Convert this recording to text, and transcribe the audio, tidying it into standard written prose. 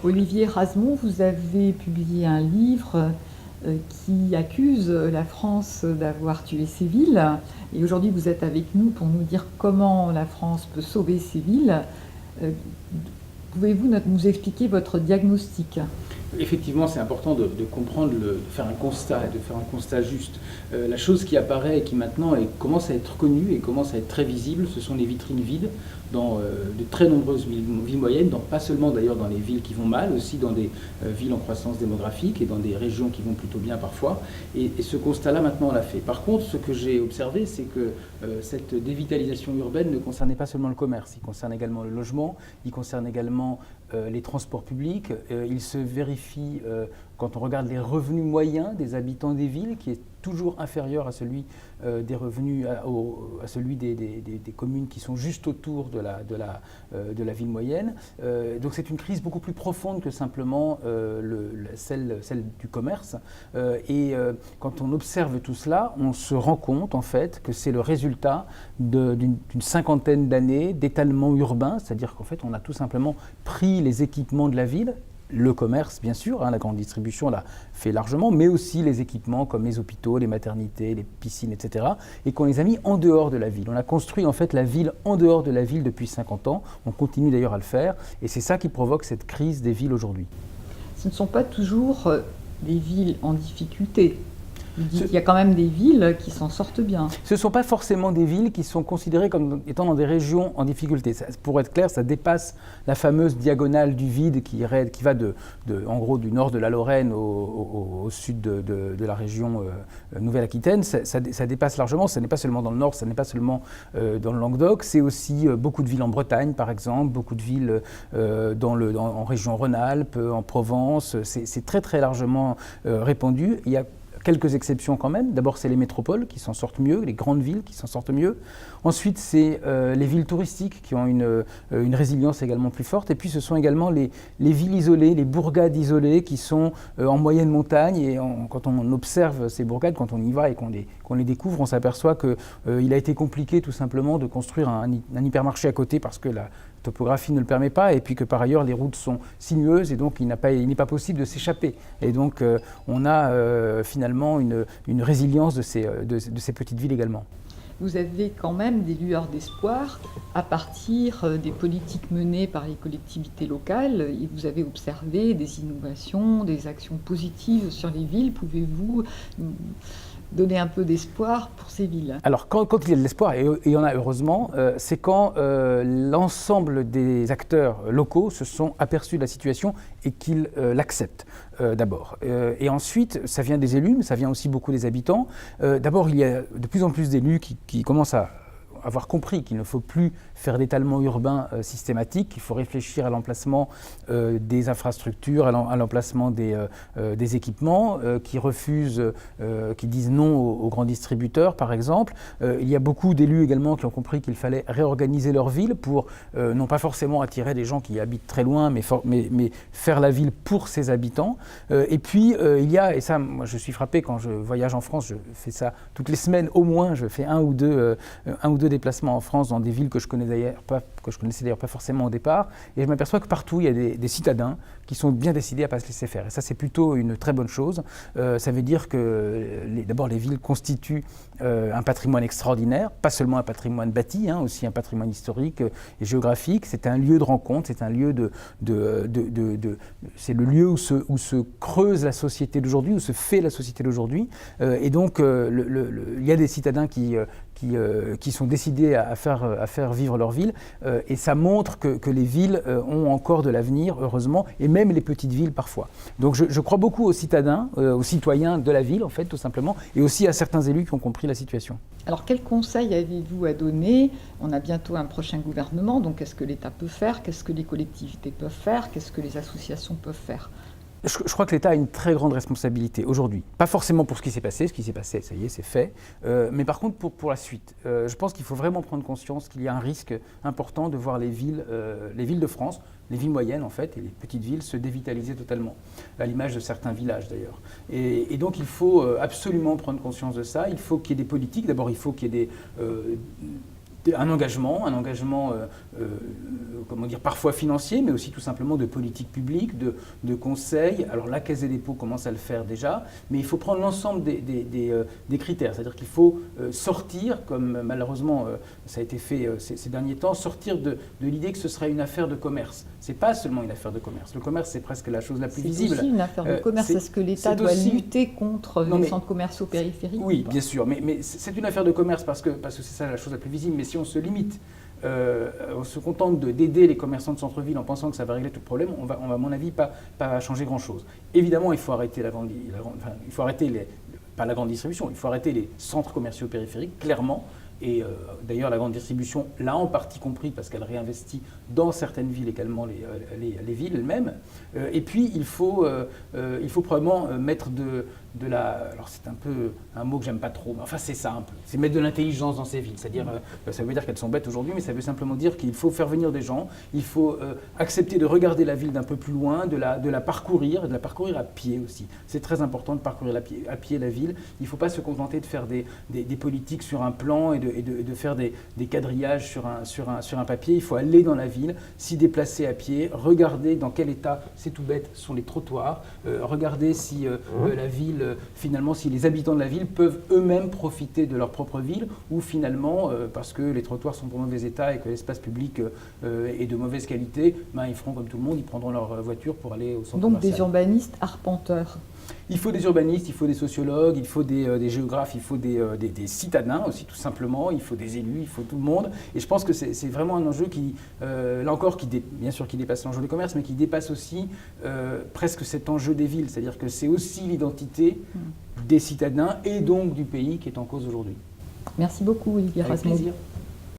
Olivier Rasmont, vous avez publié un livre qui accuse la France d'avoir tué ses villes. Et aujourd'hui, vous êtes avec nous pour nous dire comment la France peut sauver ses villes. Euh, Pouvez-vous nous expliquer votre diagnostic? Effectivement, c'est important de comprendre, de faire un constat et de faire un constat juste. La chose qui apparaît et qui maintenant commence à être connue et commence à être très visible, ce sont les vitrines vides dans de très nombreuses villes moyennes, pas seulement d'ailleurs dans les villes qui vont mal, aussi dans des villes en croissance démographique et dans des régions qui vont plutôt bien parfois. Et ce constat-là, maintenant, on l'a fait. Par contre, ce que j'ai observé, c'est que cette dévitalisation urbaine ne concernait pas seulement le commerce, il concerne également le logement, il concerne également les transports publics. Il se vérifie quand on regarde les revenus moyens des habitants des villes, qui est toujours inférieur à celui des revenus, à celui des communes qui sont juste autour de la ville moyenne. Donc c'est une crise beaucoup plus profonde que simplement celle du commerce. Quand on observe tout cela, on se rend compte en fait que c'est le résultat d'une cinquantaine d'années d'étalement urbain, c'est-à-dire qu'en fait on a tout simplement pris les équipements de la ville, le commerce, bien sûr, la grande distribution l'a fait largement, mais aussi les équipements comme les hôpitaux, les maternités, les piscines, etc. Et qu'on les a mis en dehors de la ville. On a construit en fait la ville en dehors de la ville depuis 50 ans. On continue d'ailleurs à le faire. Et c'est ça qui provoque cette crise des villes aujourd'hui. Ce ne sont pas toujours des villes en difficulté. Vous dites qu'il y a quand même des villes qui s'en sortent bien. Ce ne sont pas forcément des villes qui sont considérées comme étant dans des régions en difficulté. Pour être clair, ça dépasse la fameuse diagonale du vide qui va en gros du nord de la Lorraine au sud de la région Nouvelle-Aquitaine. Ça dépasse largement. Ce n'est pas seulement dans le nord, ce n'est pas seulement dans le Languedoc. C'est aussi beaucoup de villes en Bretagne, par exemple, beaucoup de villes en région Rhône-Alpes, en Provence. C'est très très largement répandu. Il y a quelques exceptions quand même. D'abord, c'est les métropoles qui s'en sortent mieux, les grandes villes qui s'en sortent mieux. Ensuite, c'est les villes touristiques qui ont une résilience également plus forte. Et puis, ce sont également les villes isolées, les bourgades isolées qui sont en moyenne montagne. Et quand on observe ces bourgades, quand on y va et qu'on les découvre, on s'aperçoit qu'il a été compliqué tout simplement de construire un hypermarché à côté parce que la topographie ne le permet pas, et puis que par ailleurs les routes sont sinueuses et donc il n'est pas possible de s'échapper. Et donc on a finalement une résilience de ces petites villes également. Vous avez quand même des lueurs d'espoir à partir des politiques menées par les collectivités locales. Et vous avez observé des innovations, des actions positives sur les villes. Pouvez-vous donner un peu d'espoir pour ces villes? Alors quand il y a de l'espoir, et il y en a heureusement, c'est quand l'ensemble des acteurs locaux se sont aperçus de la situation et qu'ils l'acceptent d'abord. Et ensuite, ça vient des élus, mais ça vient aussi beaucoup des habitants. D'abord, il y a de plus en plus d'élus qui commencent à avoir compris qu'il ne faut plus faire d'étalement urbain systématique, qu'il faut réfléchir à l'emplacement des infrastructures, à l'emplacement des équipements, qui disent non aux grands distributeurs, par exemple. Il y a beaucoup d'élus également qui ont compris qu'il fallait réorganiser leur ville pour non pas forcément attirer des gens qui habitent très loin, mais faire la ville pour ses habitants. Et puis, il y a, et ça, moi je suis frappé quand je voyage en France, je fais ça toutes les semaines au moins, je fais un ou deux déplacements en France dans des villes que je connaissais d'ailleurs pas forcément au départ, et je m'aperçois que partout il y a des citadins qui sont bien décidés à ne pas se laisser faire. Et ça, c'est plutôt une très bonne chose. Ça veut dire que d'abord les villes constituent un patrimoine extraordinaire, pas seulement un patrimoine bâti, aussi un patrimoine historique et géographique. C'est un lieu de rencontre, c'est un lieu c'est le lieu où se creuse la société d'aujourd'hui, où se fait la société d'aujourd'hui. Et donc il y a des citadins qui sont décidés à faire vivre leur ville, et ça montre que les villes ont encore de l'avenir, heureusement, et même les petites villes parfois. Donc je crois beaucoup aux citadins, aux citoyens de la ville, en fait, tout simplement, et aussi à certains élus qui ont compris la situation. Alors, quels conseils avez-vous à donner? On a bientôt un prochain gouvernement, donc qu'est-ce que l'État peut faire? Qu'est-ce que les collectivités peuvent faire? Qu'est-ce que les associations peuvent faire? Je crois que l'État a une très grande responsabilité aujourd'hui. Pas forcément pour ce qui s'est passé, ça y est, c'est fait, mais par contre pour la suite. Je pense qu'il faut vraiment prendre conscience qu'il y a un risque important de voir les villes de France, les villes moyennes en fait, et les petites villes se dévitaliser totalement, à l'image de certains villages d'ailleurs. Et donc il faut absolument prendre conscience de ça. Il faut qu'il y ait des politiques. D'abord, il faut qu'il y ait un engagement comment dire, parfois financier, mais aussi tout simplement de politique publique, de conseils. Alors la Caisse des dépôts commence à le faire déjà, mais il faut prendre l'ensemble des critères. C'est-à-dire qu'il faut sortir, comme malheureusement ça a été fait ces derniers temps, sortir de l'idée que ce serait une affaire de commerce. Ce n'est pas seulement une affaire de commerce. Le commerce, c'est presque la chose la plus visible. C'est aussi une affaire de commerce. Est-ce que l'État doit lutter contre les centres commerciaux périphériques? Oui, bien sûr, mais c'est une affaire de commerce parce que c'est ça la chose la plus visible. Mais si on se limite, on se contente d'aider les commerçants de centre-ville en pensant que ça va régler tout le problème, on va à mon avis, pas changer grand-chose. Évidemment, il faut arrêter pas la grande distribution, il faut arrêter les centres commerciaux périphériques, clairement. Et d'ailleurs, la grande distribution l'a en partie compris parce qu'elle réinvestit dans certaines villes également les villes elles-mêmes. Et puis, il faut probablement mettre de la... Alors, c'est un peu un mot que j'aime pas trop, mais enfin, c'est simple. C'est mettre de l'intelligence dans ces villes. C'est-à-dire, ça veut dire qu'elles sont bêtes aujourd'hui, mais ça veut simplement dire qu'il faut faire venir des gens, il faut accepter de regarder la ville d'un peu plus loin, de la parcourir, et de la parcourir à pied aussi. C'est très important de parcourir à pied la ville. Il ne faut pas se contenter de faire des politiques sur un plan et de faire des quadrillages sur un papier. Il faut aller dans la ville, s'y déplacer à pied, regarder dans quel état, c'est tout bête, sont les trottoirs, regarder si la ville, finalement, si les habitants de la ville peuvent eux-mêmes profiter de leur propre ville ou finalement, parce que les trottoirs sont en mauvais état et que l'espace public est de mauvaise qualité, ils feront comme tout le monde, ils prendront leur voiture pour aller au centre commercial. Donc des urbanistes arpenteurs. Il faut des urbanistes, il faut des sociologues, il faut des géographes, il faut des citadins aussi tout simplement, il faut des élus, il faut tout le monde. Et je pense que c'est vraiment un enjeu qui, là encore, bien sûr qui dépasse l'enjeu du commerce, mais qui dépasse aussi presque cet enjeu des villes. C'est-à-dire que c'est aussi l'identité des citadins et donc du pays qui est en cause aujourd'hui. Merci beaucoup Olivier Rasmont. Avec plaisir.